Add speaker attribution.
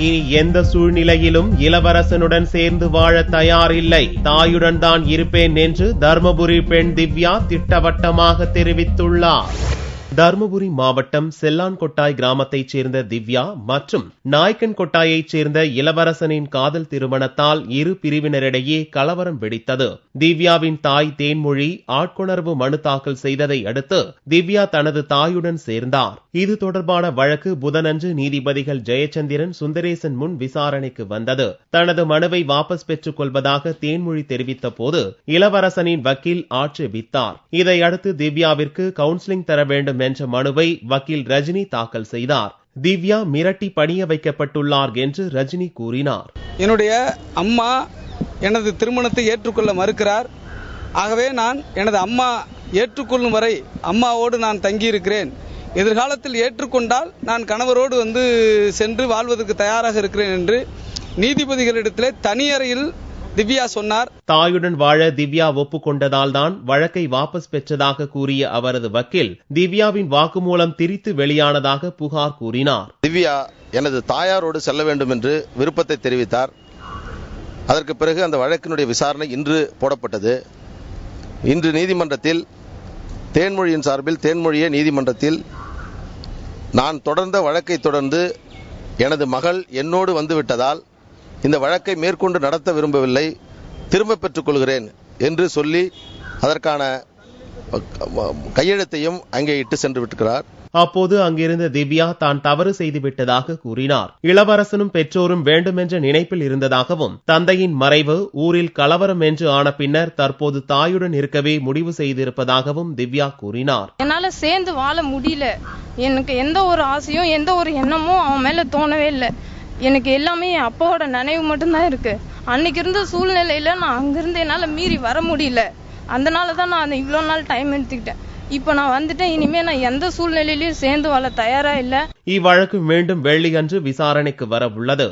Speaker 1: இனி எந்த சூழ்நிலையிலும் இளவரசனுடன் சேர்ந்து வாழ தயாரில்லை, தாயுடன் தான் இருப்பேன் என்று தர்மபுரி பெண் திவ்யா திட்டவட்டமாக தெரிவித்துள்ளார். தர்மபுரி மாவட்டம் செல்லான்கொட்டாய் கிராமத்தைச் சேர்ந்த திவ்யா மற்றும் நாய்க்கன் கொட்டாயைச் சேர்ந்த இளவரசனின் காதல் திருமணத்தால் இரு பிரிவினரிடையே கலவரம் வெடித்தது. திவ்யாவின் தாய் தேன்மொழி ஆட்கொணர்வு மனு தாக்கல் செய்ததை அடுத்து திவ்யா தனது தாயுடன் சேர்ந்தார். இது தொடர்பான வழக்கு புதனன்று நீதிபதிகள் ஜெயச்சந்திரன், சுந்தரேசன் முன் விசாரணைக்கு வந்தது. தனது மனுவை வாபஸ் பெற்றுக் கொள்வதாக தேன்மொழி தெரிவித்த போது இளவரசனின் வக்கீல் ஆட்சேபித்தார். இதையடுத்து திவ்யாவிற்கு கவுன்சிலிங் தர வேண்டும் என்ற மனுவை வக்கீல் ரஜினி தாக்கல் செய்தார். திவ்யா மிரட்டி பணிய வைக்கப்பட்டுள்ளார் என்று ரஜினி கூறினார்.
Speaker 2: என்னுடைய அம்மா எனது திருமணத்தை ஏற்றுக்கொள்ள மறுக்கிறார். ஆகவே நான் எனது அம்மா ஏற்றுக்கொள்ளும் வரை அம்மாவோடு நான் தங்கியிருக்கிறேன். எதிர்காலத்தில் ஏற்றுக்கொண்டால் நான் கணவரோடு சென்று வாழ்வதற்கு தயாராக இருக்கிறேன் என்று நீதிபதிகளிடத்திலே தனியறையில் திவ்யா சொன்னார்.
Speaker 1: தாயுடன் வாழ திவ்யா ஒப்புக்கொண்டதால் தான் வழக்கை வாபஸ் பெற்றதாக கூறிய அவரது வக்கீல் திவ்யாவின் வாக்குமூலம் திரித்து வெளியானதாக புகார் கூறினார்.
Speaker 3: திவ்யா எனது தாயாரோடு செல்ல வேண்டும் என்று விருப்பத்தை தெரிவித்தார். அதற்கு பிறகு அந்த வழக்கினுடைய விசாரணை இன்று போடப்பட்டது. இன்று நீதிமன்றத்தில் தேன்மொழியின் சார்பில் தேன்மொழியே நீதிமன்றத்தில் நான் தொடர்ந்த வழக்கை தொடர்ந்து எனது மகள் என்னோடு வந்துவிட்டதால் இந்த வழக்கை மேற்கொண்டு நடத்த விரும்பவில்லை, திரும்ப பெற்றுக் கொள்கிறேன் என்று சொல்லி அதற்கான கையெழுத்தையும் அங்கே இட்டு சென்று விட்டிருக்கிறார்.
Speaker 1: அப்போது அங்கிருந்த திவ்யா தான் தவறு செய்துவிட்டதாக கூறினார். இளவரசனும் பெற்றோரும் வேண்டுமென்ற நினைப்பில் இருந்ததாகவும் தந்தையின் மறைவு ஊரில் கலவரம் என்று ஆன பின்னர் தற்போது தாயுடன் இருக்கவே முடிவு செய்திருப்பதாகவும் திவ்யா கூறினார்.
Speaker 4: என்னால சேர்ந்து வாழ முடியல. எனக்கு எந்த ஒரு ஆசையும் எந்த ஒரு எண்ணமும் அவன் மேல தோணவே இல்லை. எனக்கு எல்லாமே என் அப்பாவோட நினைவு மட்டும்தான் இருக்கு. அன்னைக்கு இருந்த சூழ்நிலையில நான் அங்கிருந்து என்னால மீறி வர முடியல. அதனாலதான் நான் இவ்வளவு நாள் டைம் எடுத்துக்கிட்டேன். இப்ப நான் வந்துட்டேன். இனிமே நான் எந்த சூழ்நிலையிலயும் சேர்ந்து வாழ தயாரா இல்ல.
Speaker 1: இவ்வழக்கு மீண்டும் வெள்ளியன்று விசாரணைக்கு வர உள்ளது.